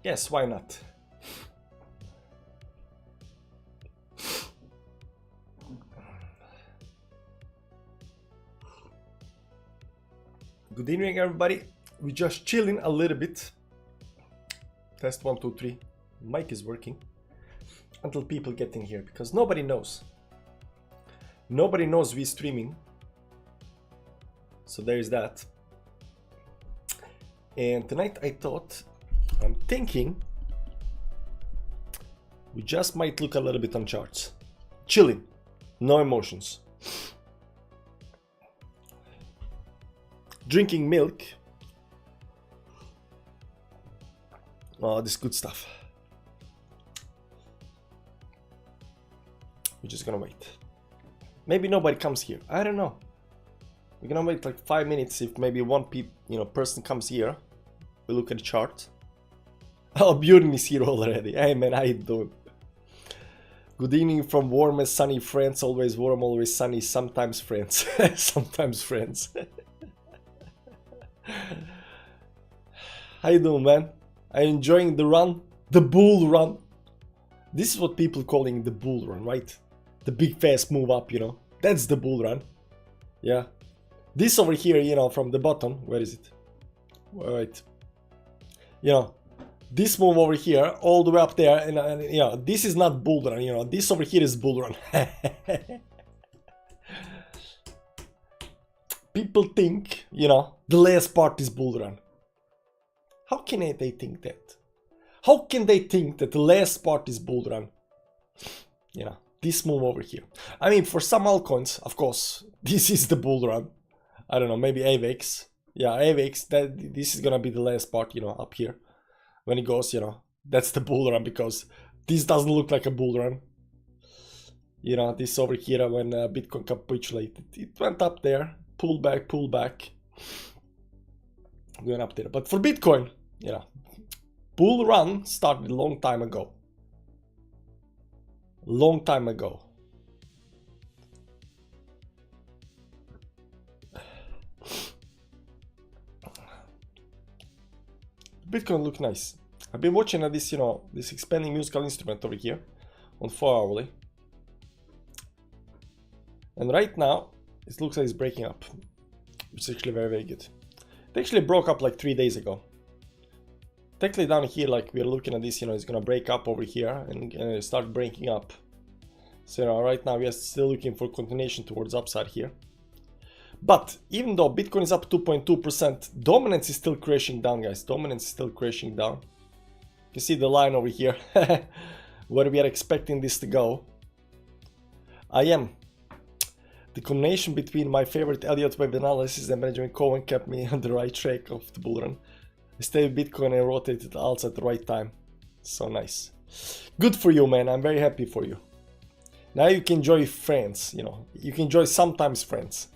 Yes, why not? Good evening, everybody. We're just chilling a little bit. Test 1, 2, 3. Mic is working until people get in here because nobody knows. Nobody knows we're streaming. So there's that. And tonight I'm thinking we just might look a little bit on charts. Chilling, no emotions. Drinking milk. Oh, this good stuff. We're just gonna wait. Maybe nobody comes here. I don't know. We're gonna wait like 5 minutes. If maybe one person comes here, we look at the chart. Oh, Bjorn is here already. Hey man, how you doing? Good evening from warm and sunny France. Always warm, always sunny. Sometimes friends. Sometimes friends. How you doing, man? Are you enjoying the run? The bull run? This is what people calling the bull run, right? The big fast move up, you know. That's the bull run. Yeah. This over here, you know, from the bottom. Where is it? Wait. You know, this move over here, all the way up there, and you know, this is not bull run, you know. This over here is bull run. People think, you know, the last part is bull run. How can they think that? How can they think that the last part is bull run? You know, this move over here. I mean, for some altcoins, of course, this is the bull run. I don't know, maybe AVAX. Yeah, AVAX, this is gonna be the last part, you know, up here. When it goes, you know, that's the bull run because this doesn't look like a bull run. You know, this over here when Bitcoin capitulated. It went up there, pull back. Going up there. But for Bitcoin, you know, bull run started a long time ago. Long time ago. Bitcoin look nice. I've been watching at this, you know, this expanding musical instrument over here on 4-hourly. And right now, it looks like it's breaking up, which is actually very, very good. It actually broke up like 3 days ago. Technically down here, like we're looking at this, you know, it's gonna break up over here and start breaking up. So, you know, right now we are still looking for continuation towards upside here. But even though Bitcoin is up 2.2%, dominance is still crashing down, guys. Dominance is still crashing down. You can see the line over here, where we are expecting this to go. The combination between my favorite Elliott wave analysis and Benjamin Cohen kept me on the right track of the bull run. I stayed with Bitcoin and rotated alts at the right time. So nice. Good for you, man. I'm very happy for you. Now you can enjoy friends, you know. You can enjoy sometimes friends.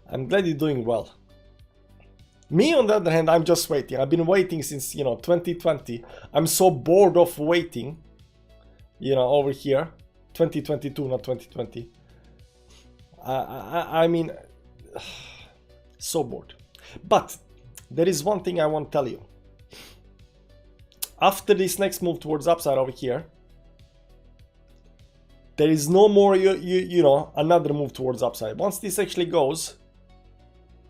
I'm glad you're doing well. Me, on the other hand, I'm just waiting. I've been waiting since, you know, 2020. I'm so bored of waiting, you know, over here. 2022, not 2020. I mean, so bored. But there is one thing I want to tell you. After this next move towards upside over here, there is no more, you know, another move towards upside. Once this actually goes,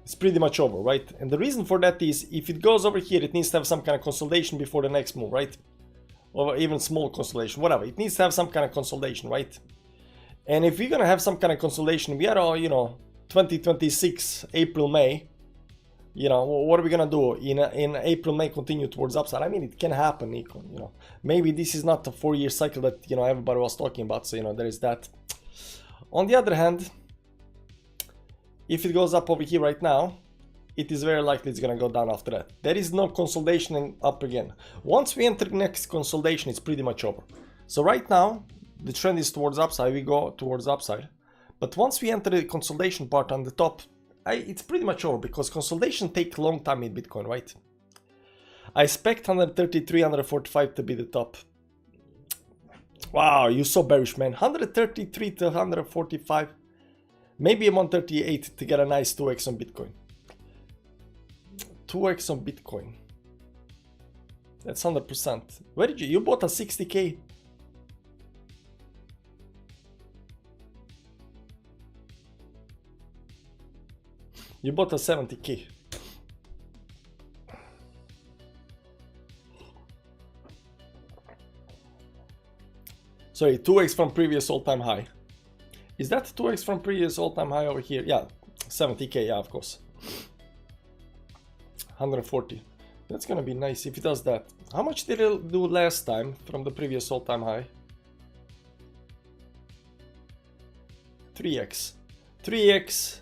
it's pretty much over, right? And the reason for that is if it goes over here, it needs to have some kind of consolidation before the next move, right? Or even small consolidation, whatever. It needs to have some kind of consolidation, right? And if we're gonna have some kind of consolidation, we are, you know, 2026, April, May. You know, what are we gonna do in April, May? Continue towards upside. I mean, it can happen, you know. Maybe this is not a 4-year cycle that, you know, everybody was talking about. So, you know, there is that. On the other hand, if it goes up over here right now, it is very likely it's gonna go down after that. There is no consolidation up again. Once we enter the next consolidation, it's pretty much over. So right now, the trend is towards upside. We go towards upside. But once we enter the consolidation part on the top, it's pretty much over because consolidation takes a long time in Bitcoin, right? I expect 133, 145 to be the top. Wow, you're so bearish, man. 133 to 145. Maybe 138 to get a nice 2x on Bitcoin. 2x on Bitcoin. That's 100%. Where did you bought a 60k? You bought a 70k. Sorry, 2x from previous all-time high. Is that 2x from previous all-time high over here? Yeah, 70k, yeah, of course. 140. That's gonna be nice if it does that. How much did it do last time from the previous all-time high? 3x. 3x,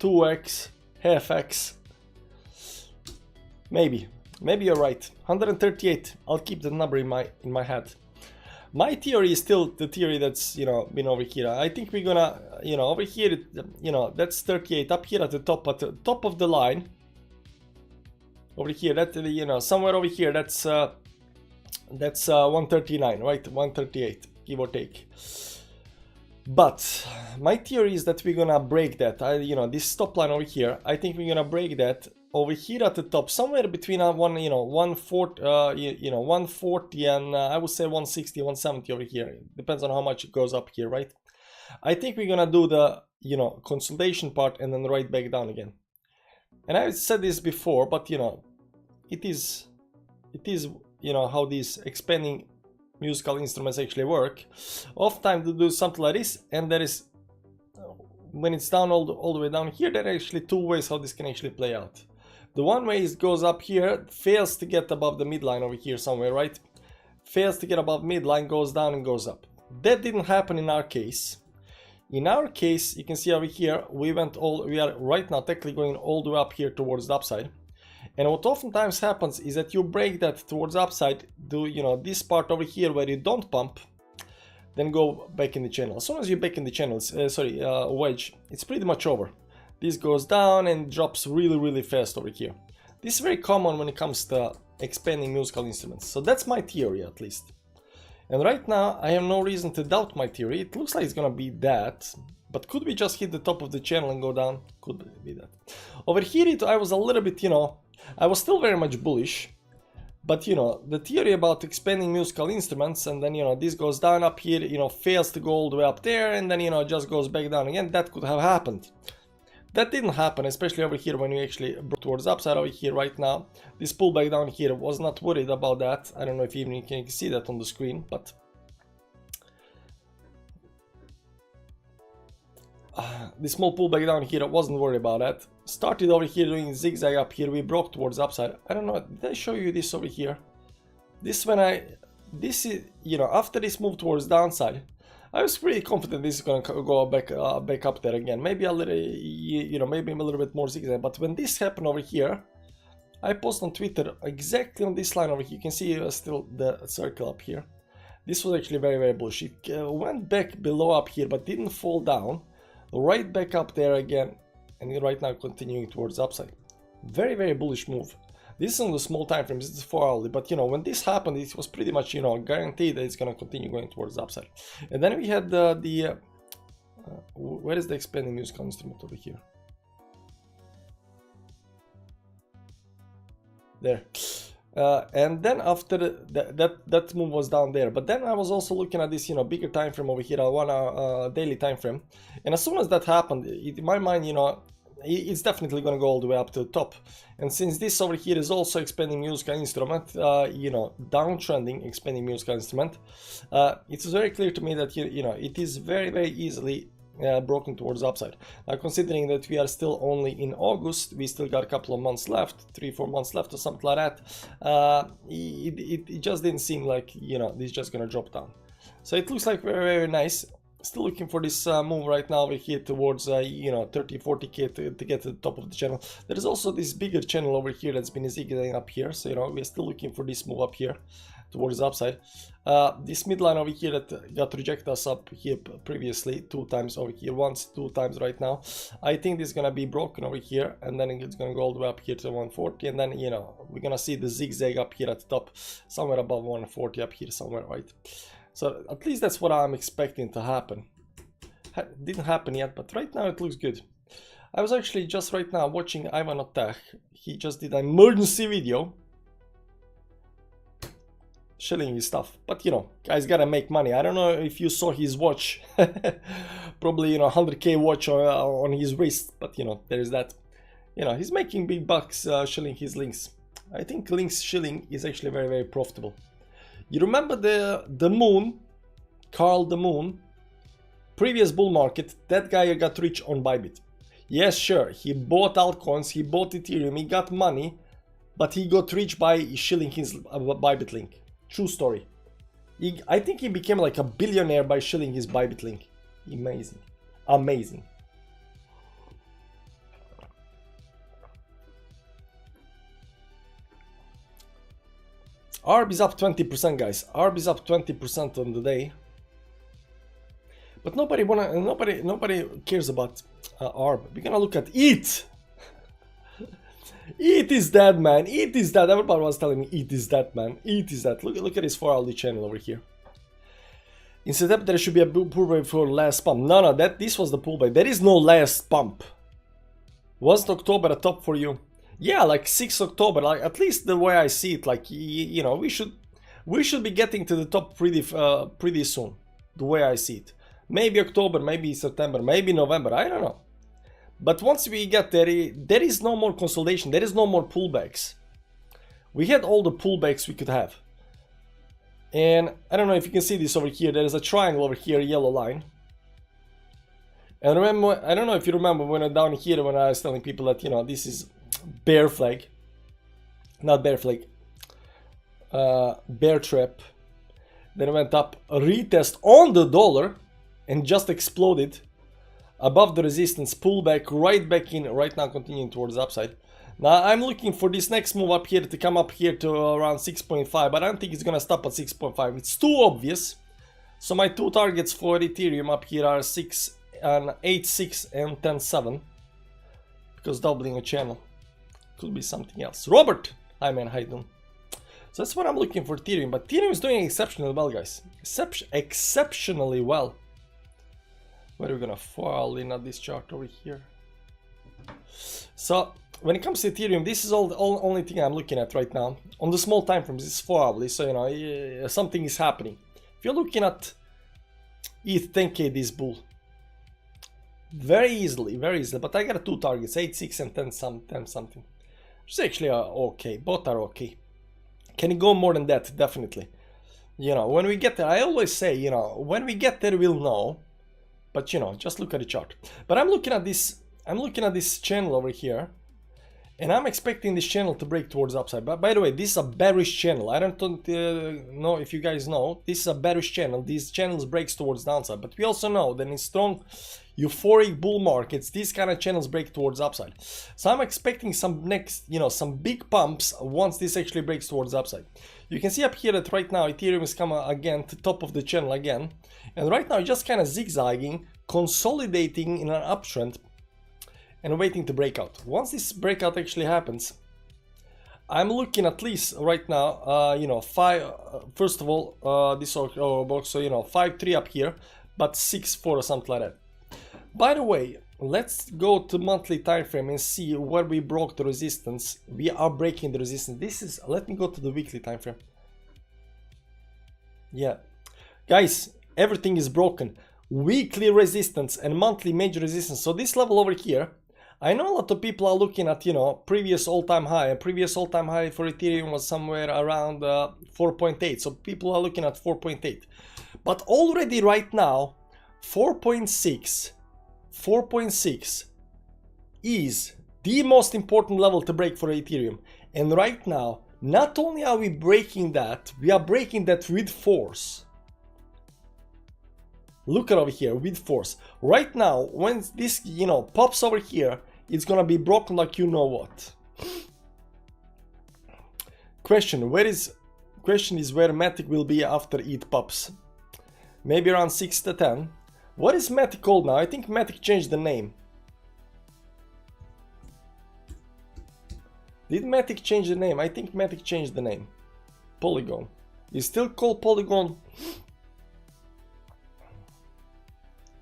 2x, half x. Maybe you're right. 138. I'll keep the number in my head. My theory is still the theory that's, you know, been over here. I think we're gonna, you know, over here, you know, that's 38 up here at the top of the line. Over here, that, you know, somewhere over here, that's 139, right? 138, give or take. But my theory is that we're gonna break that. You know, this stop line over here, I think we're gonna break that over here at the top, somewhere between 140 and I would say 160, 170 over here. Depends on how much it goes up here, right? I think we're gonna do the, you know, consolidation part and then right back down again. And I've said this before, but you know, it is, you know, how these expanding musical instruments actually work. Oftentimes they do something like this, and there is, when it's down all the way down here, there are actually two ways how this can actually play out. The one way is goes up here, fails to get above the midline over here somewhere, right? Fails to get above midline, goes down and goes up. That didn't happen in our case. In our case, you can see over here, we are right now technically going all the way up here towards the upside. And what oftentimes happens is that you break that towards the upside, do, you know, this part over here where you don't pump, then go back in the channel. As soon as you back in the channels, wedge, it's pretty much over. This goes down and drops really, really fast over here. This is very common when it comes to expanding musical instruments. So that's my theory, at least. And right now, I have no reason to doubt my theory. It looks like it's gonna be that. But could we just hit the top of the channel and go down? Could be that. Over here, I was a little bit, you know, I was still very much bullish. But, you know, the theory about expanding musical instruments, and then, you know, this goes down up here, you know, fails to go all the way up there, and then, you know, just goes back down again. That could have happened. That didn't happen, especially over here when we actually brought towards the upside over here right now. This pullback down here, was not worried about that. I don't know if even you can see that on the screen, but this small pullback down here, I wasn't worried about that. Started over here doing zigzag up here, we broke towards the upside. I don't know, did I show you this over here? This is, you know, after this move towards downside, I was pretty confident this is gonna go back up there again. Maybe a little, you know, maybe a little bit more zigzag. But when this happened over here, I posted on Twitter exactly on this line over here. You can see still the circle up here. This was actually very, very bullish. It went back below up here, but didn't fall down. Right back up there again, and right now continuing towards upside. Very, very bullish move. This is on the small time frames, this is 4 hourly, but you know, when this happened, it was pretty much, you know, guaranteed that it's gonna continue going towards the upside. And then we had where is the expanding musical instrument over here? There. And then after that move was down there, but then I was also looking at this, you know, bigger time frame over here, a 1 hour daily time frame, and as soon as that happened, in my mind, you know, it's definitely going to go all the way up to the top. And since this over here is also expanding musical instrument, you know, downtrending expanding musical instrument, it's very clear to me that you know, it is very, very easily broken towards upside. Now, considering that we are still only in August, we still got a couple of months left, 3-4 months left or something like that, it just didn't seem like, you know, this is just gonna drop down. So it looks like very, very nice. Still looking for this move right now over here towards, you know, 30-40k to get to the top of the channel. There is also this bigger channel over here that's been zigzagging up here, so, you know, we're still looking for this move up here towards the upside. This midline over here that got rejected us up here previously 2 times over here, once, 2 times right now. I think this is gonna be broken over here, and then it's gonna go all the way up here to 140, and then, you know, we're gonna see the zigzag up here at the top, somewhere above 140 up here somewhere, right? So at least that's what I'm expecting to happen. Didn't happen yet, but right now it looks good. I was actually just right now watching Ivan Otech. He just did an emergency video. Shilling is tough, but you know, guys gotta make money. I don't know if you saw his watch, probably, you know, 100k watch on his wrist, but you know, there's that. You know, he's making big bucks shilling his links. I think links shilling is actually very, very profitable. You remember the Moon, Carl the Moon, previous bull market, that guy got rich on Bybit. Yes, sure, he bought altcoins, he bought Ethereum, he got money, but he got rich by shilling his Bybit link. True story. I think he became like a billionaire by shilling his Bybit link. Amazing. Amazing. ARB is up 20%, guys. ARB is up 20% on the day. But nobody cares about ARB. We're gonna look at ETH. ETH is dead, man. ETH is dead. Everybody was telling me ETH is dead, man. ETH is dead. Look at his 4-hourly channel over here. In September there should be a pullback for last pump. No, this was the pullback. There is no last pump. Wasn't October a top for you? Yeah, like 6 October. Like at least the way I see it, like you know, we should be getting to the top pretty soon. The way I see it. Maybe October, maybe September, maybe November. I don't know. But once we get there, there is no more consolidation. There is no more pullbacks. We had all the pullbacks we could have. And I don't know if you can see this over here. There is a triangle over here, yellow line. And remember, I don't know if you remember when I'm down here when I was telling people that, you know, this is bear flag. Not bear flag. Bear trap. Then it went up, a retest on the dollar and just exploded. Above the resistance, pull back, right back in, right now continuing towards the upside. Now I'm looking for this next move up here to come up here to around 6.5, but I don't think it's gonna stop at 6.5. It's too obvious. So my two targets for Ethereum up here are 6 and 8.6 and 10.7. Because doubling a channel could be something else. Robert! Hi man, how you doing? So that's what I'm looking for Ethereum, but Ethereum is doing exceptionally well, guys. Exceptionally well. Where are we gonna fall in at this chart over here? So when it comes to Ethereum, this is the only thing I'm looking at right now. On the small time frames, it's 4 hourly, so you know something is happening. If you're looking at ETH 10k this bull, very easily, but I got two targets, 8.6 and 10 something. Which is actually okay, both are okay. Can it go more than that? Definitely. You know, when we get there, I always say, you know, when we get there, we'll know. But you know, just look at the chart. But I'm looking at this channel over here, and I'm expecting this channel to break towards upside. But by the way, this is a bearish channel. I don't know if you guys know. This is a bearish channel. These channels breaks towards downside. But we also know that in strong euphoric bull markets, these kind of channels break towards upside. So I'm expecting some some big pumps once this actually breaks towards upside. You can see up here that right now Ethereum is coming again to top of the channel again. And right now just kind of zigzagging, consolidating in an uptrend and waiting to break out. Once this breakout actually happens, I'm looking at least right now, you know, first of all, this box, so you know, 5.3 up here, but 6.4 or something like that. By the way, let's go to monthly time frame and see where we broke the resistance. We are breaking the resistance. Let me go to the weekly time frame. Yeah, guys, everything is broken. Weekly resistance and monthly major resistance. So this level over here, I know a lot of people are looking at, you know, previous all-time high. A previous all-time high for Ethereum was somewhere around 4.8. So people are looking at 4.8. But already right now, 4.6 is the most important level to break for Ethereum. And right now, not only are we breaking that, we are breaking that with force. Look at over here, with force. Right now, when this, you know, pops over here, it's gonna be broken like you know what. Question is where Matic will be after ETH pops. Maybe around 6 to 10. What is Matic called now? I think Matic changed the name. Did Matic change the name? I think Matic changed the name. Polygon. Is still called Polygon.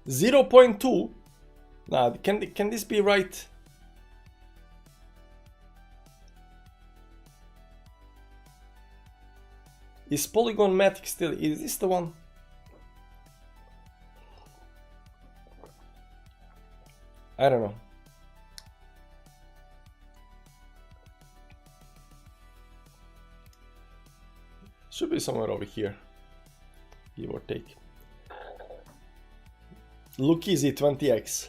0.2. Nah, can this be right? Is Polygon Matic still, is this the one? I don't know. Should be somewhere over here, give or take. Look easy 20x.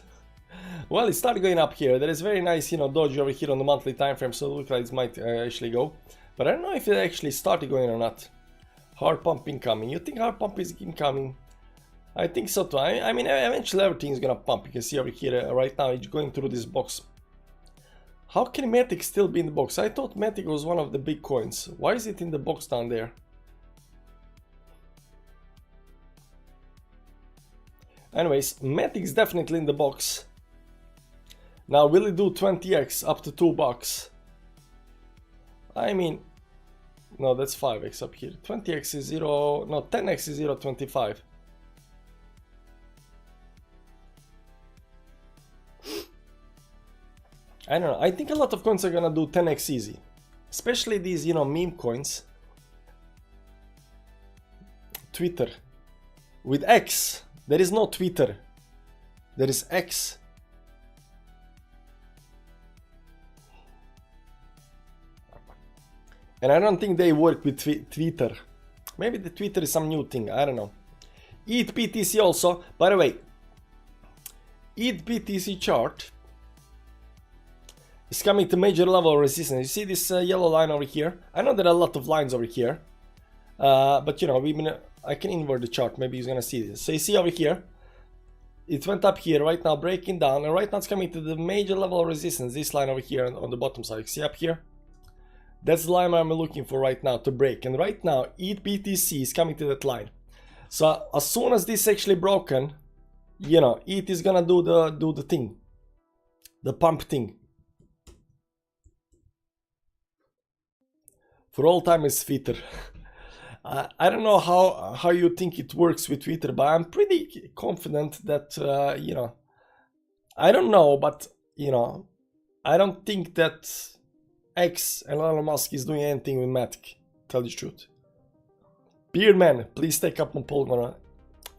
Well, it started going up here. There is very nice, you know, doji over here on the monthly time frame, so it looks like it might actually go. But I don't know if it actually started going or not. Hard pump incoming. You think hard pump is incoming? I think so too. I mean, eventually everything is gonna pump. You can see over here right now it's going through this box. How can Matic still be in the box? I thought Matic was one of the big coins. Why is it in the box down there? Anyways, Matic's definitely in the box. Now, will it do 20x up to $2? I mean, no, that's 5x up here. 20x is 0, no, 10x is 0.25. I don't know, I think a lot of coins are gonna do 10x easy. Especially these, you know, meme coins. Twitter. With X. There is no Twitter. There is X. And I don't think they work with Twitter. Maybe the Twitter is some new thing, I don't know. ETH BTC also, by the way. ETH BTC chart is coming to major level of resistance. You see this yellow line over here? I know there are a lot of lines over here. But you know, I can invert the chart, maybe he's gonna see this. So you see over here, it went up here, right now breaking down, and right now it's coming to the major level of resistance, this line over here on the bottom side. You see up here? That's the line I'm looking for right now to break, and right now ETH BTC is coming to that line. So as soon as this actually broken, you know, ETH is gonna do the thing, the pump thing. For all time is Twitter. I don't know how you think it works with Twitter, but I'm pretty confident that, you know, I don't know, but, you know, I don't think that X and Elon Musk is doing anything with Matic, tell the truth. Beardman, please take up on Polygon.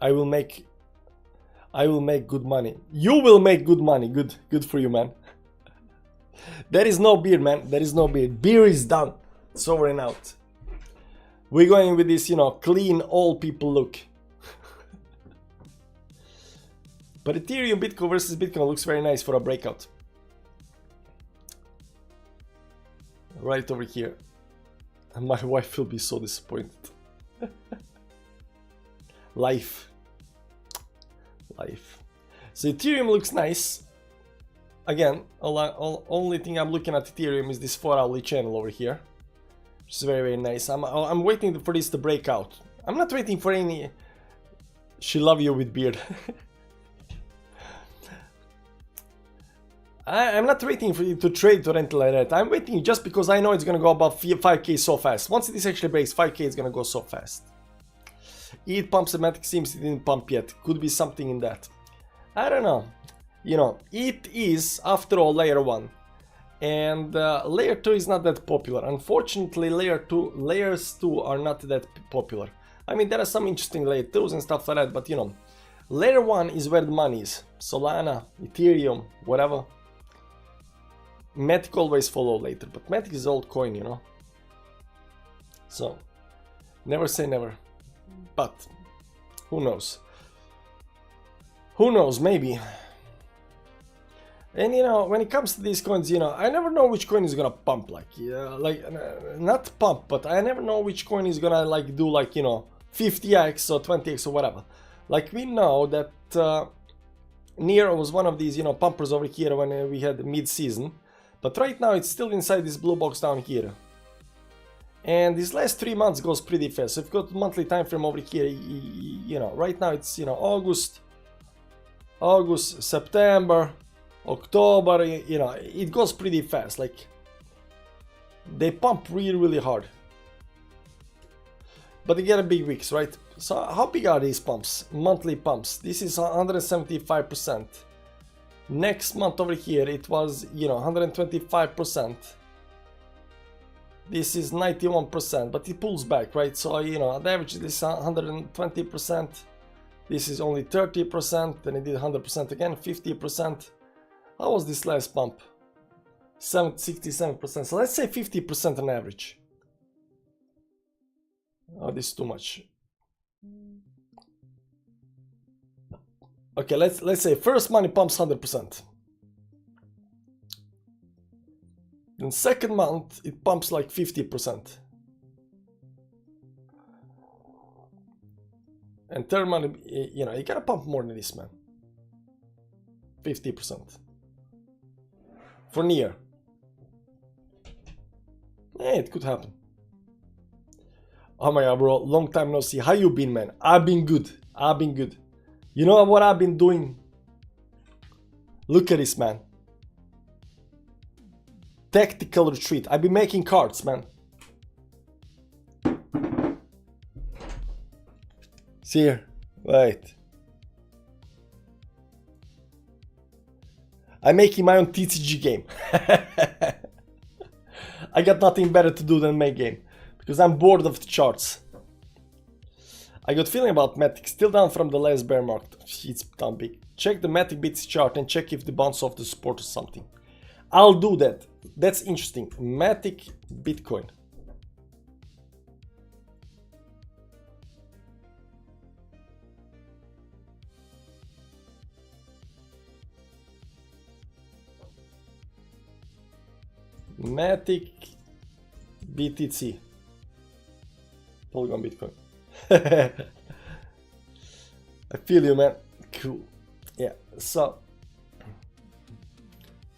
I will make good money. You will make good money. Good for you, man. There is no beard, man. There is no beard. Beer is done. It's over and out. We're going with this, you know, clean old people look. But Ethereum Bitcoin versus Bitcoin looks very nice for a breakout. Right over here. And my wife will be so disappointed. Life. So Ethereum looks nice. Again, only thing I'm looking at Ethereum is this 4-hourly channel over here. Which is very, very nice. I'm waiting for this to break out. I'm not waiting for any... She love you with beard. I'm not waiting for you to trade or anything like that. I'm waiting just because I know it's gonna go above 5k so fast. Once this actually breaks 5k, it's gonna go so fast. ETH pumps and Matic seems it didn't pump yet. Could be something in that. I don't know. You know, ETH is, after all, layer 1. And layer 2 is not that popular. Unfortunately, layers 2 are not that popular. I mean, there are some interesting layer 2s and stuff like that, but you know, layer 1 is where the money is. Solana, Ethereum, whatever. Matic always follow later, but Matic is old coin, you know. So, never say never. But, who knows? Who knows, maybe. And you know, when it comes to these coins, you know, I never know which coin is gonna pump, not pump, but I never know which coin is gonna like do like, you know, 50x or 20x or whatever. Like we know that Near was one of these, you know, pumpers over here when we had mid-season, but right now it's still inside this blue box down here. And these last 3 months goes pretty fast. So if you go to monthly time frame over here, you know, right now it's, you know, August, September, October, you know, it goes pretty fast. Like, they pump really, really hard. But they get a big weeks, right? So how big are these pumps? Monthly pumps. This is 175%. Next month over here, it was, you know, 125%. This is 91%, but it pulls back, right? So, you know, the average is 120%. This is only 30%, then it did 100% again, 50%. How was this last pump? 67%. So let's say 50% on average. Oh, this is too much. Okay, let's say first money pumps 100%. Then second month it pumps like 50%. And third month, you know, you gotta pump more than this, man. 50%. For near. Yeah, it could happen. Oh my god, bro, long time no see. How you been, man? I've been good. I've been good. You know what I've been doing? Look at this, man. Tactical retreat. I've been making cards, man. See here. Wait. I'm making my own TCG game. I got nothing better to do than make game. Because I'm bored of the charts. I got feeling about Matic. Still down from the last bear market. It's down big. Check the Matic Bits chart and check if they bounce off the support or something. I'll do that. That's interesting. Matic Bitcoin. Matic BTC. Polygon Bitcoin. I feel you, man. Cool. Yeah, so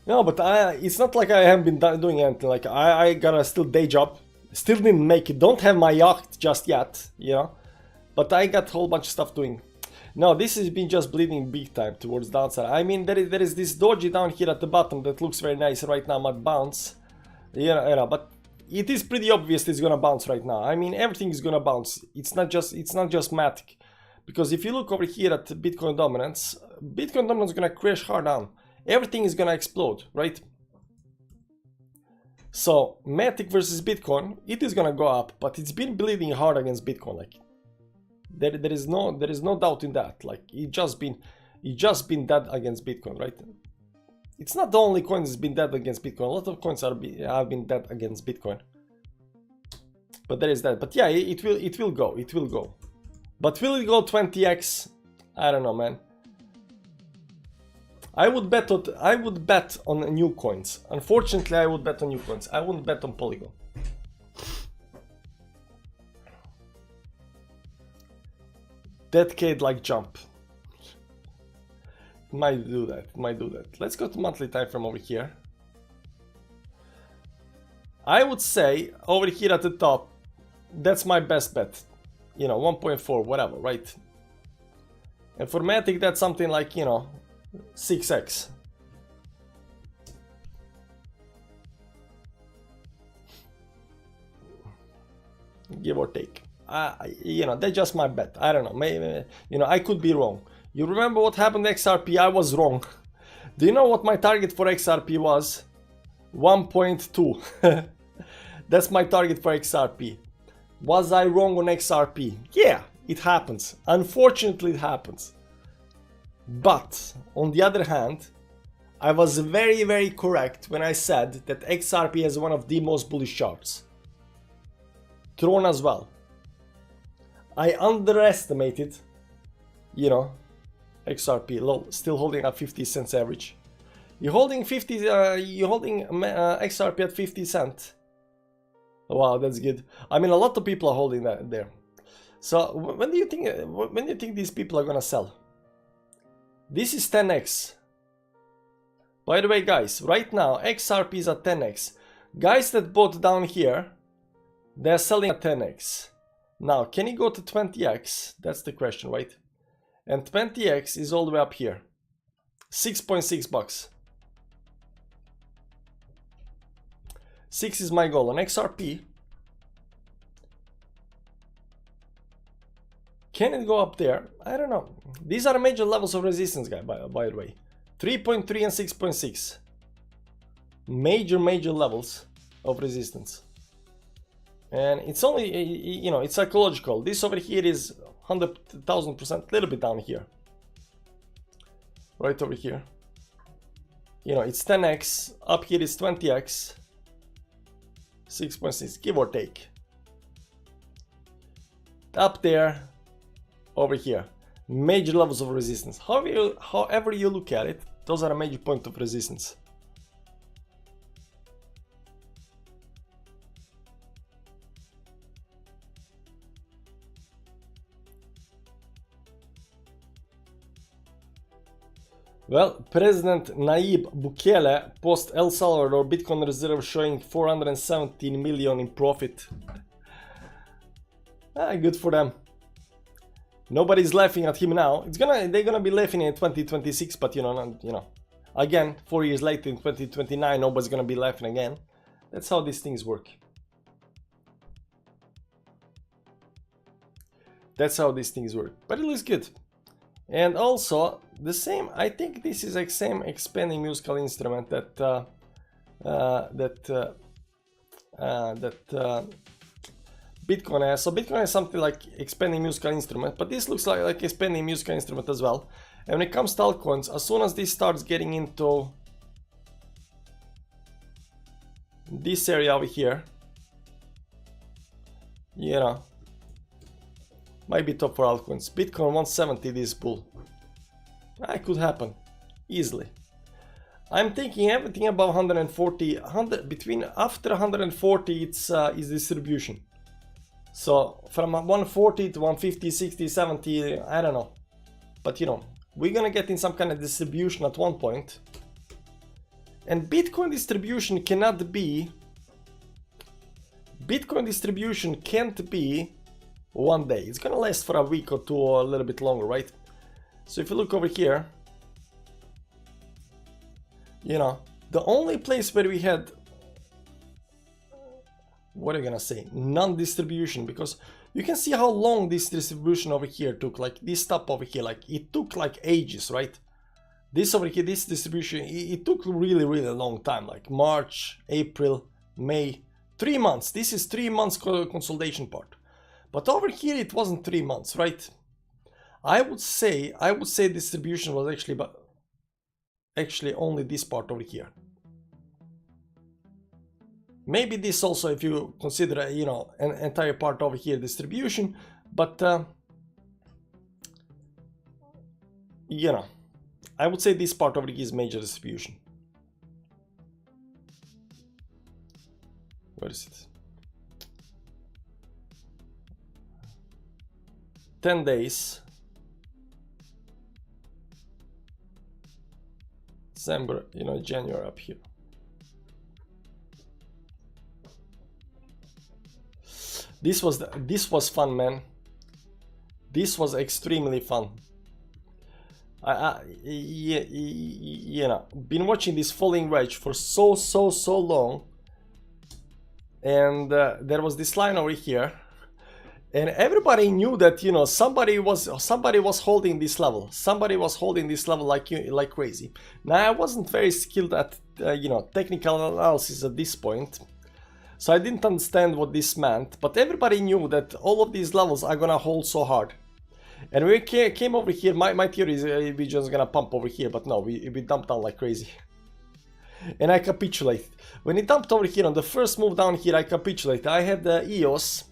no, but it's not like I haven't been doing anything. Like I got a still day job. Still didn't make it. Don't have my yacht just yet, you know. But I got a whole bunch of stuff doing. No, this has been just bleeding big time towards downside. I mean, there is this doji down here at the bottom that looks very nice right now. Might bounce, but it is pretty obvious it's gonna bounce right now. I mean, everything is gonna bounce. It's not just Matic, because if you look over here at Bitcoin dominance is gonna crash hard down. Everything is gonna explode, right? So Matic versus Bitcoin, it is gonna go up, but it's been bleeding hard against Bitcoin. Like there is no doubt in that. Like it just been dead against Bitcoin, right? It's not the only coin that's been dead against Bitcoin. A lot of coins have been dead against Bitcoin. But there is that. But yeah, it will go. But will it go 20x? I don't know, man. I would bet on new coins. Unfortunately, I would bet on new coins. I wouldn't bet on Polygon. Decade like jump. Might do that. Let's go to monthly time frame over here. I would say over here at the top, that's my best bet. You know, 1.4, whatever, right? And for Matic, that's something like, you know, 6x. Give or take. You know, that's just my bet. I don't know. Maybe, you know, I could be wrong. You remember what happened to XRP? I was wrong. Do you know what my target for XRP was? 1.2. That's my target for XRP. Was I wrong on XRP? Yeah, it happens. Unfortunately, it happens. But, on the other hand, I was very, very correct when I said that XRP is one of the most bullish charts. Tron as well. I underestimated, you know, XRP low, still holding at 50 cents average. You're holding XRP at 50 cents. Wow, that's good. I mean, a lot of people are holding that there. So when do you think these people are gonna sell? This is 10x. By the way, guys, right now XRP is at 10x. Guys that bought down here, they're selling at 10x. Now, can you go to 20x? That's the question, right? And 20x is all the way up here. 6.6 bucks. 6 is my goal on XRP. Can it go up there? I don't know. These are major levels of resistance, guy, by the way. 3.3 and 6.6. Major levels of resistance. And it's only, you know, it's psychological. This over here is 100,000%, little bit down here. Right over here. You know, it's 10x, up here is 20x, 6.6, give or take. Up there, over here, major levels of resistance. However you look at it, those are a major point of resistance. Well, President Nayib Bukele post El Salvador Bitcoin reserve showing 417 million in profit. Good for them. Nobody's laughing at him now. They're gonna be laughing in 2026, but you know, again, 4 years later in 2029, nobody's gonna be laughing again. That's how these things work. That's how these things work. But it looks good. And also the same, I think this is like same expanding musical instrument that Bitcoin has. So Bitcoin has something like expanding musical instrument, but this looks like expanding musical instrument as well. And when it comes to altcoins, as soon as this starts getting into this area over here, you know, might be top for altcoins. Bitcoin 170 this bull. That could happen easily. I'm thinking everything above 140, between after 140 it's is distribution. So from 140 to 150, 60, 70, I don't know. But you know, we're gonna get in some kind of distribution at one point. And Bitcoin distribution cannot be, Bitcoin distribution can't be one day. It's gonna last for a week or two or a little bit longer, right? So if you look over here, you know, the only place where we had, what are you gonna say, non-distribution, because you can see how long this distribution over here took, like this stop over here, like it took like ages, right? This over here, this distribution, it took really long time, like March, April, May, 3 months. This is 3 months consolidation part. But over here it wasn't 3 months, right? I would say distribution was actually only this part over here. Maybe this also, if you consider, you know, an entire part over here distribution, but you know, I would say this part over here is major distribution. Where is it? 10 days. December, you know, January up here. This was fun, man. This was extremely fun. You know, been watching this falling wedge for so long, and there was this line over here, and everybody knew that, you know, somebody was holding this level. Somebody was holding this level like crazy. Now I wasn't very skilled at you know, technical analysis at this point, so I didn't understand what this meant. But everybody knew that all of these levels are gonna hold so hard. And we came over here. My theory is we just gonna pump over here, but no, we dumped down like crazy. And I capitulated. When it dumped over here on the first move down here, I capitulated. I had the EOS.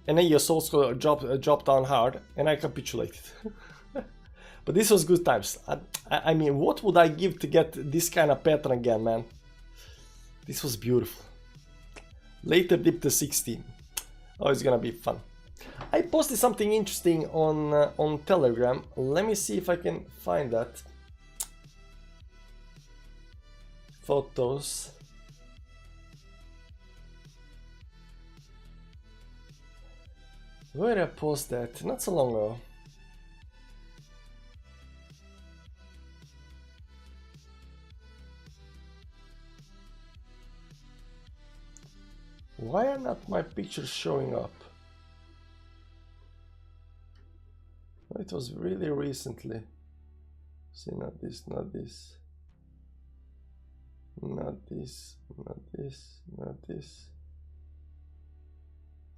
And then EOS also dropped down hard, and I capitulated. But this was good times. I mean, what would I give to get this kind of pattern again, man? This was beautiful. Later dip to 16. Oh, it's gonna be fun. I posted something interesting on Telegram. Let me see if I can find that. Photos. Where did I post that? Not so long ago. Why are not my pictures showing up? It was really recently. See, not this, not this. Not this, not this, not this.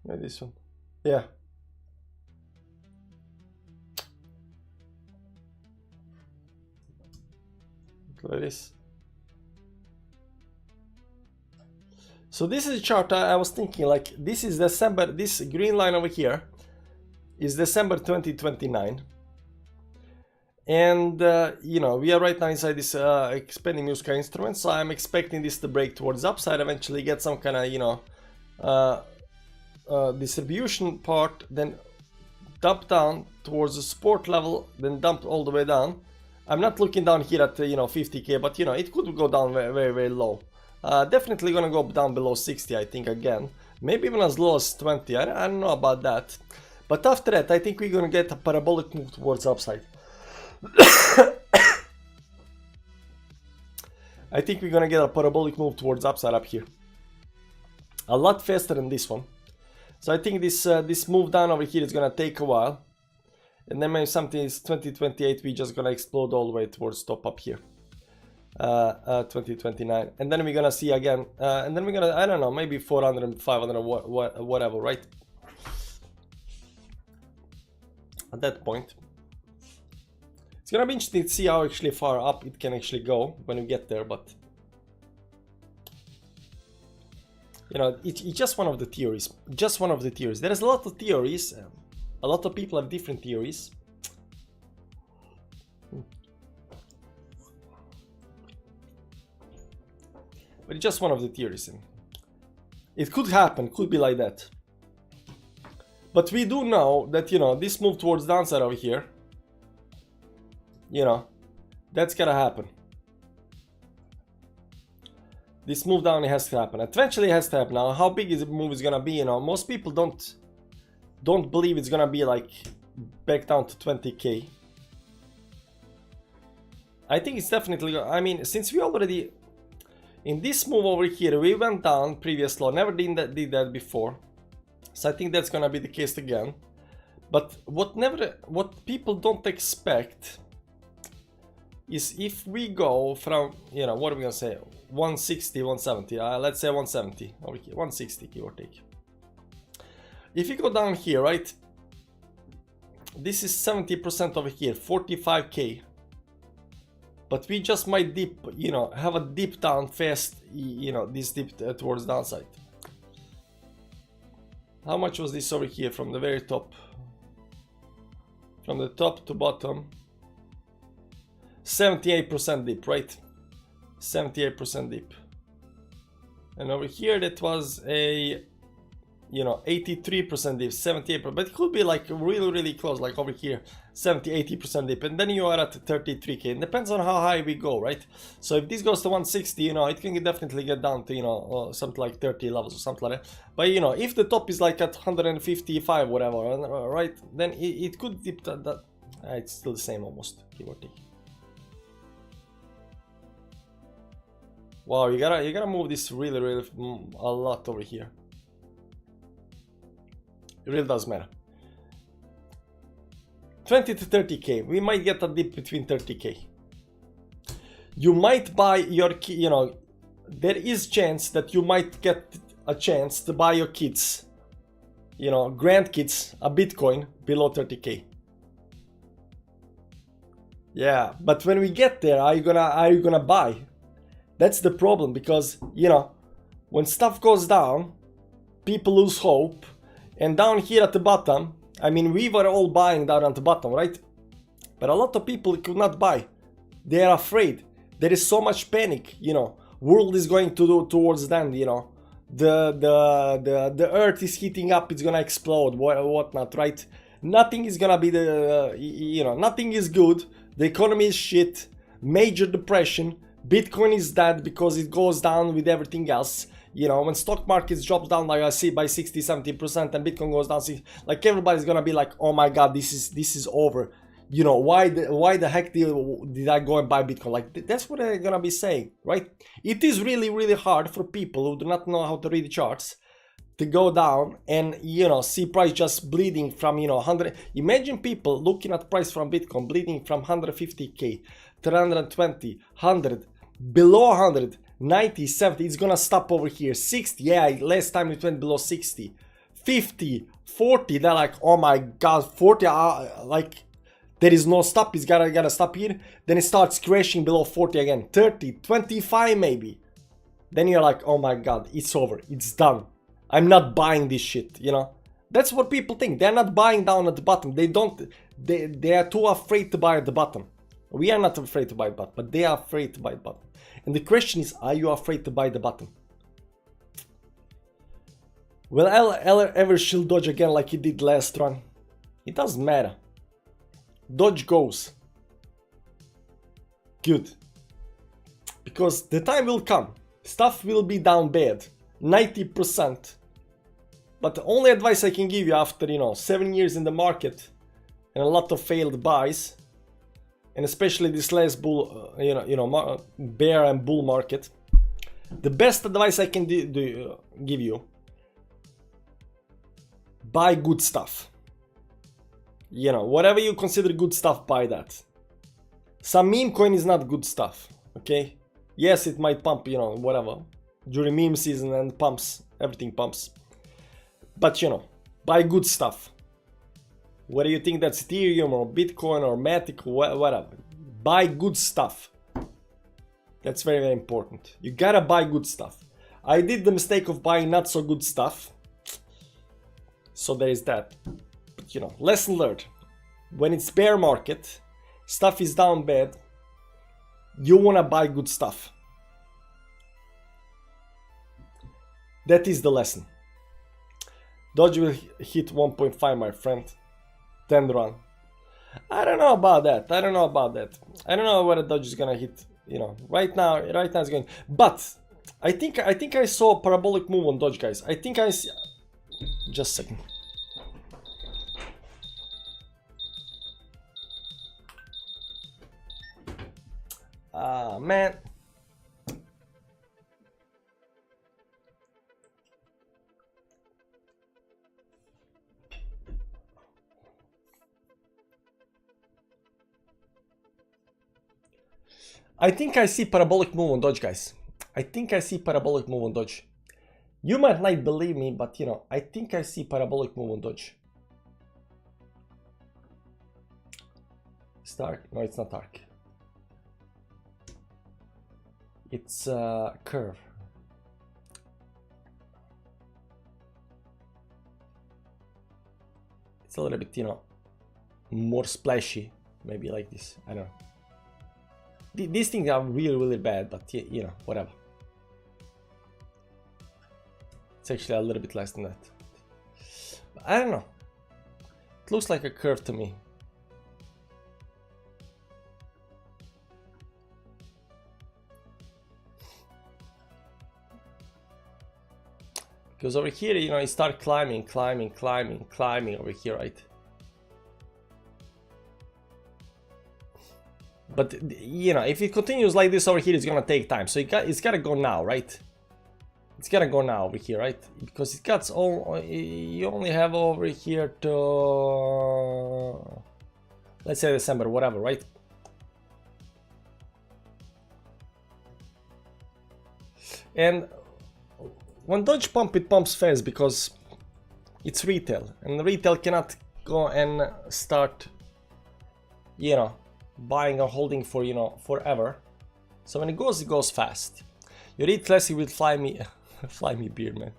Yeah, this one. Yeah. Like this. So this is a chart I was thinking, like, this is December, this green line over here is December 2029. And, you know, we are right now inside this expanding Muska instrument, so I'm expecting this to break towards upside, eventually get some kind of, you know, distribution part, then dump down towards the support level, then dump all the way down. I'm not looking down here at, you know, 50k, but, you know, it could go down very, very, very low. Definitely gonna go down below 60, I think, again. Maybe even as low as 20, I don't know about that. But after that, I think we're gonna get a parabolic move towards upside. I think we're gonna get a parabolic move towards upside up here. A lot faster than this one. So I think this move down over here is gonna take a while. And then maybe something is 2028, we're just gonna explode all the way towards top up here. 2029, and then we're gonna see again, and then we're gonna, I don't know, maybe 400, 500, whatever, right? At that point, it's gonna be interesting to see how actually far up it can actually go when we get there, but you know, it's just one of the theories. Just one of the theories. There is a lot of theories. A lot of people have different theories. But it's just one of the theories. It could happen, could be like that. But we do know that, you know, this move towards downside over here, you know, that's gonna happen. This move down, it has to happen. Eventually it has to happen. Now, how big is the move is gonna be, you know, most people don't believe it's gonna be like back down to 20k. I think it's definitely, I mean, since we already, in this move over here, we went down previous low, never did that before. So I think that's gonna be the case again. But what people don't expect is if we go from, you know, what are we gonna say, 160, 170, let's say 170 over here, 160 give or take. If you go down here, right, this is 70% over here, 45k. But we just might dip, you know, have a dip down fast, you know, this dip towards downside. How much was this over here from the very top? From the top to bottom. 78% dip, right? 78% dip. And over here that was a, you know, 83% dip, 78%, but it could be like really close, like over here, 70-80% dip, and then you are at 33k. It depends on how high we go, right? So if this goes to 160, you know, it can definitely get down to, you know, something like 30 levels or something like that. But you know, if the top is like at 155, whatever, right, then it could dip that. It's still the same almost, give or take. Wow, you gotta move this really a lot over here. It really does matter. 20 to 30k. We might get a dip between 30k. You might buy your, you know, there is chance that you might get a chance to buy your kids, you know, grandkids, a Bitcoin below 30k. Yeah, but when we get there, are you gonna buy? That's the problem, because, you know, when stuff goes down, people lose hope. And down here at the bottom, I mean, we were all buying down at the bottom, right? But a lot of people could not buy. They are afraid. There is so much panic, you know. World is going to do towards the end, you know. The earth is heating up, it's gonna explode, whatnot, right? Nothing is gonna be you know, nothing is good. The economy is shit. Major depression. Bitcoin is dead because it goes down with everything else. You know, when stock markets drops down like I see by 60-70% and Bitcoin goes down, like everybody's gonna be like, oh my god, this is over. You know, why the heck did I go and buy Bitcoin? Like, that's what they're gonna be saying, right? It is really hard for people who do not know how to read the charts to go down and, you know, see price just bleeding from, you know, 100. Imagine people looking at price from Bitcoin bleeding from 150k, 320, 100, below 100. 90, 70, it's gonna stop over here. 60, yeah, last time it went below 60. 50, 40, they're like, oh my god, 40, like there is no stop, it's gotta stop here. Then it starts crashing below 40 again. 30, 25 maybe. Then you're like, oh my god, it's over, it's done. I'm not buying this shit, you know. That's what people think. They're not buying down at the bottom. They are too afraid to buy at the bottom. We are not afraid to buy the bottom, but they are afraid to buy the bottom. And the question is, are you afraid to buy the bottom? Will L ever shield dodge again like he did last run? It doesn't matter. Dodge goes. Good. Because the time will come. Stuff will be down bad. 90%. But the only advice I can give you after, you know, 7 years in the market and a lot of failed buys, and especially this last bull, bear and bull market, the best advice I can give you: buy good stuff. You know, whatever you consider good stuff, buy that. Some meme coin is not good stuff, okay? Yes, it might pump, you know, whatever. During meme season and pumps, everything pumps. But, you know, buy good stuff. Whether you think that's Ethereum or Bitcoin or Matic or whatever. Buy good stuff. That's very, very important. You gotta buy good stuff. I did the mistake of buying not so good stuff. So there is that. But, you know, lesson learned. When it's bear market, stuff is down bad, you wanna buy good stuff. That is the lesson. Dodge will hit 1.5, my friend. 10 run. I don't know about that. I don't know whether Dodge is gonna hit, you know, right now it's going. But I think I saw a parabolic move on Dodge, guys. I think I see. Just a second. Man. I think I see parabolic move on Dodge, guys. I think I see parabolic move on Dodge. You might not believe me, but you know, I think I see parabolic move on Dodge. It's dark. No, it's not dark. It's a curve. It's a little bit, you know, more splashy. Maybe like this. I don't know. These things are really, really bad, but you know, whatever. It's actually a little bit less than that. But I don't know. It looks like a curve to me. Because over here, you know, you start climbing over here, right? But, you know, if it continues like this over here, it's gonna take time. So it's gotta go now, right? It's gotta go now over here, right? Because it cuts all, you only have over here to, let's say December, whatever, right? And when Dodge pump, it pumps fast because it's retail, and retail cannot go and start, you know, buying or holding for, you know, forever. So when it goes fast. Your Eat Classic will fly me beer, man.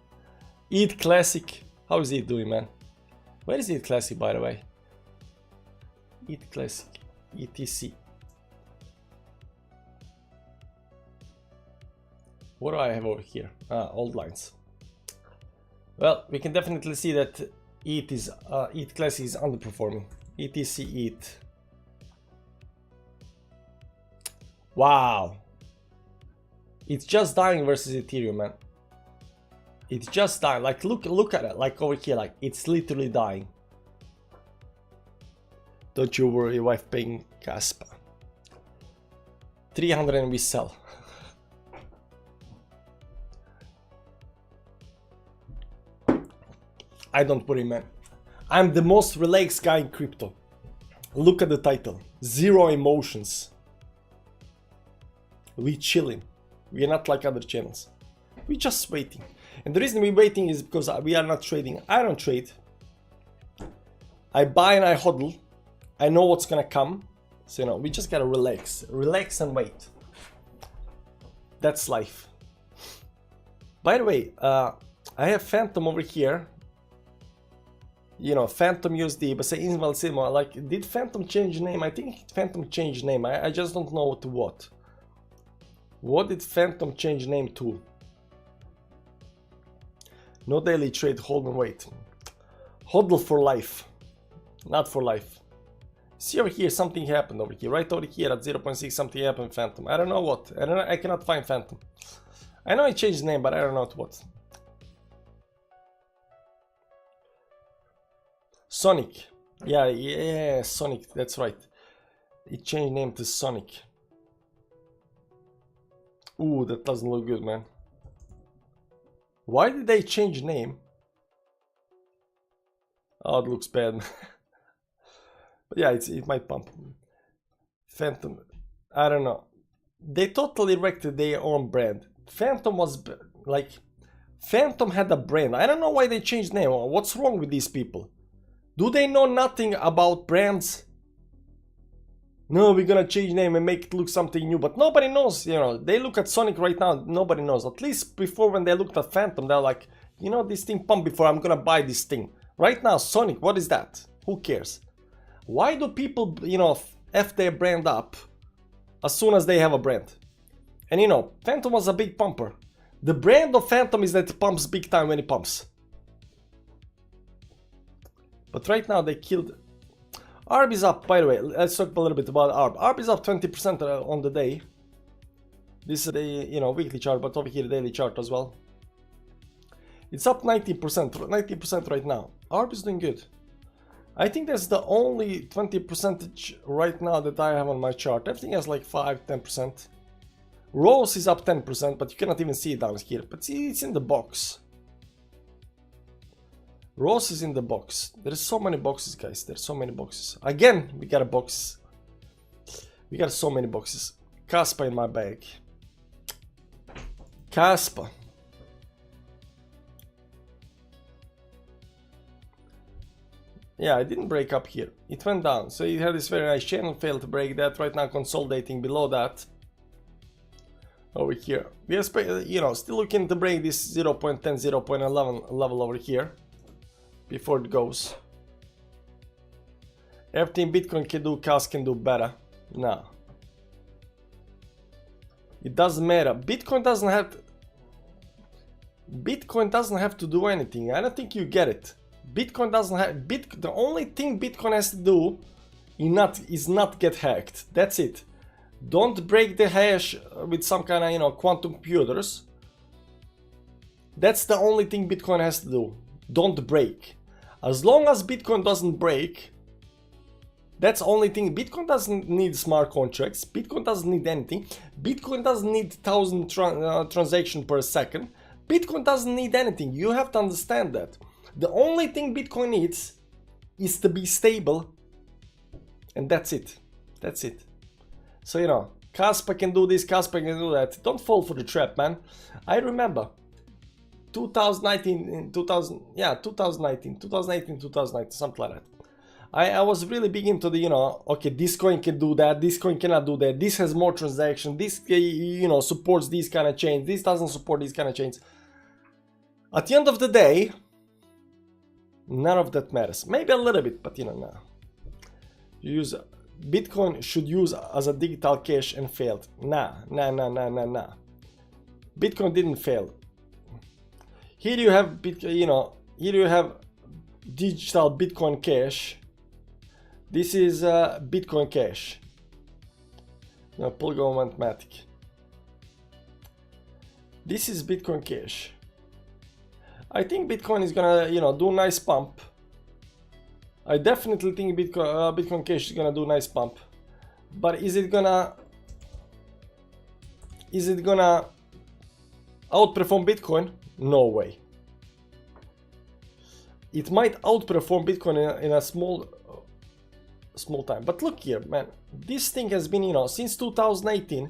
Eat Classic, how is it doing, man? Where is Eat Classic, by the way? Eat Classic, ETC. What do I have over here? Old lines. Well, we can definitely see that Eat Classic is underperforming. ETC Eat. Wow. It's just dying versus Ethereum, man. It's just dying. Like, look at it. Like over here, like it's literally dying. Don't you worry, wife paying Caspa. 300 and we sell. I don't worry, man. I'm the most relaxed guy in crypto. Look at the title. Zero emotions. We chillin'. We are not like other channels. We're just waiting. And the reason we're waiting is because we are not trading. I don't trade. I buy and I hodl. I know what's gonna come. So, you know, we just gotta relax. Relax and wait. That's life. By the way, I have Phantom over here. You know, Phantom USD, but say Ismail Silma, like, did Phantom change name? I think Phantom changed name. I just don't know to what. What did Phantom change name to? No daily trade, hold and wait. Hodl for life. Not for life. See over here, something happened over here. Right over here at 0.6, something happened, Phantom. I don't know what. I cannot find Phantom. I know I changed name, but I don't know to what. Sonic. Yeah, Sonic, that's right. It changed name to Sonic. Ooh, that doesn't look good, man. Why did they change name? Oh, it looks bad. But yeah, it might pump. Phantom, I don't know. They totally wrecked their own brand. Phantom was like, Phantom had a brand. I don't know why they changed name. What's wrong with these people? Do they know nothing about brands? No, we're gonna change name and make it look something new, but nobody knows, you know. They look at Sonic right now, nobody knows. At least before, when they looked at Phantom, they're like, you know, this thing pumped before, I'm gonna buy this thing. Right now, Sonic, what is that? Who cares? Why do people, you know, F their brand up as soon as they have a brand? And you know, Phantom was a big pumper. The brand of Phantom is that it pumps big time when it pumps. But right now they killed. ARB is up, by the way. Let's talk a little bit about ARB. ARB is up 20% on the day. This is the, you know, weekly chart, but over here daily chart as well. It's up 90% right now. ARB is doing good. I think that's the only 20% right now that I have on my chart. Everything has like 5-10%. Rose is up 10%, but you cannot even see it down here. But see, it's in the box. Rose is in the box. There's so many boxes, guys. There's so many boxes. Again, we got a box. We got so many boxes. Caspa in my bag. Caspa. Yeah, it didn't break up here. It went down. So it had this very nice channel, failed to break that. Right now consolidating below that. Over here. We are, you know, still looking to break this 0.10, 0.11 level over here. Before it goes. Everything Bitcoin can do, CAS can do better. No. It doesn't matter. Bitcoin doesn't have to do anything. I don't think you get it. Bitcoin doesn't have the only thing Bitcoin has to do is not get hacked. That's it. Don't break the hash with some kind of, you know, quantum computers. That's the only thing Bitcoin has to do. Don't break. As long as Bitcoin doesn't break, that's the only thing. Bitcoin doesn't need smart contracts. Bitcoin doesn't need anything. Bitcoin doesn't need 1,000 transactions per second. Bitcoin doesn't need anything. You have to understand that. The only thing Bitcoin needs is to be stable. And that's it. That's it. So, you know, Casper can do this, Casper can do that. Don't fall for the trap, man. I remember 2019, 2019, something like that. I was really big into the, you know, okay, this coin can do that, this coin cannot do that, this has more transaction, this, you know, supports these kind of chains, this doesn't support these kind of chains. At the end of the day, none of that matters. Maybe a little bit, but you know, nah. You use Bitcoin should use as a digital cash and failed. Nah. Bitcoin didn't fail. Here you have Bitcoin, you know, here you have digital Bitcoin cash. This is Bitcoin cash. No, Polygon Mathematic. This is Bitcoin cash. I think Bitcoin is gonna, you know, do a nice pump. I definitely think Bitcoin Cash is gonna do a nice pump. But is it gonna outperform Bitcoin? No way. It might outperform Bitcoin in a small time. But look here, man. This thing has been, you know, since 2018.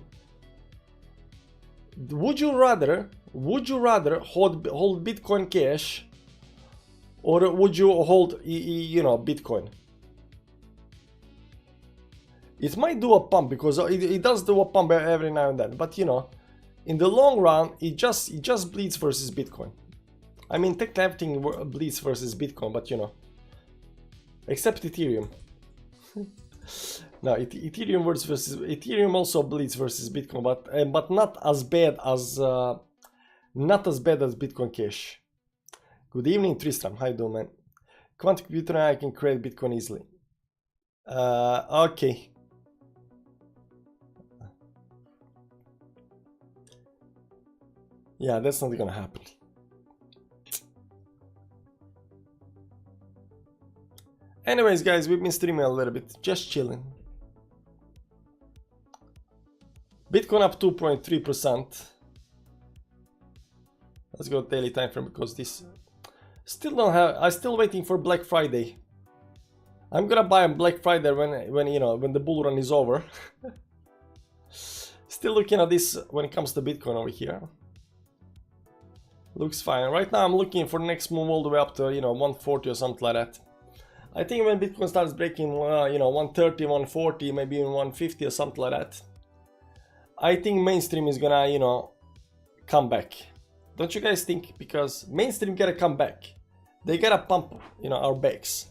Would you rather hold Bitcoin Cash, or would you hold, you know, Bitcoin? It might do a pump, because it does do a pump every now and then, but you know, in the long run, it just bleeds versus Bitcoin. I mean, technically everything bleeds versus Bitcoin, but you know, except Ethereum. No, Ethereum also bleeds versus Bitcoin, but not as bad as Bitcoin Cash. Good evening, Tristram. How you doing, man? Quantum computer, I can create Bitcoin easily. Okay. Yeah, that's not gonna happen. Anyways, guys, we've been streaming a little bit, just chilling. Bitcoin up 2.3%. Let's go daily time frame, because this still don't have. I'm still waiting for Black Friday. I'm gonna buy on Black Friday when you know, when the bull run is over. Still looking at this when it comes to Bitcoin over here. Looks fine. Right now I'm looking for next move all the way up to, you know, 140 or something like that. I think when Bitcoin starts breaking, you know, 130, 140, maybe even 150 or something like that, I think mainstream is gonna, you know, come back. Don't you guys think? Because mainstream gotta come back. They gotta pump, you know, our backs.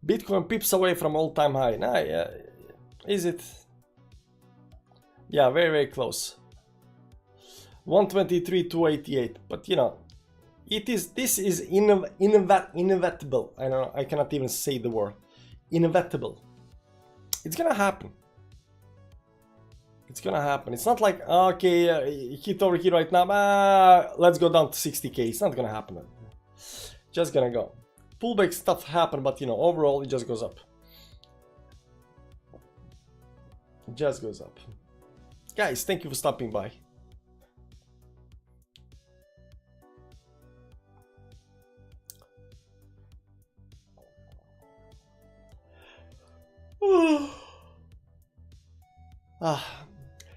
Bitcoin pips away from all-time high. Nah, yeah. Is it? Yeah, very, very close. 123, 288. But you know, this is inevitable. I don't know, I cannot even say the word. Inevitable. It's gonna happen. It's gonna happen. It's not like, okay, hit over here right now, let's go down to 60k. It's not gonna happen. Just gonna go. Pullback stuff happen, but you know, overall it just goes up. It just goes up. Guys, thank you for stopping by.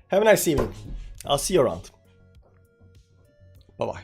Have a nice evening. I'll see you around. Bye bye.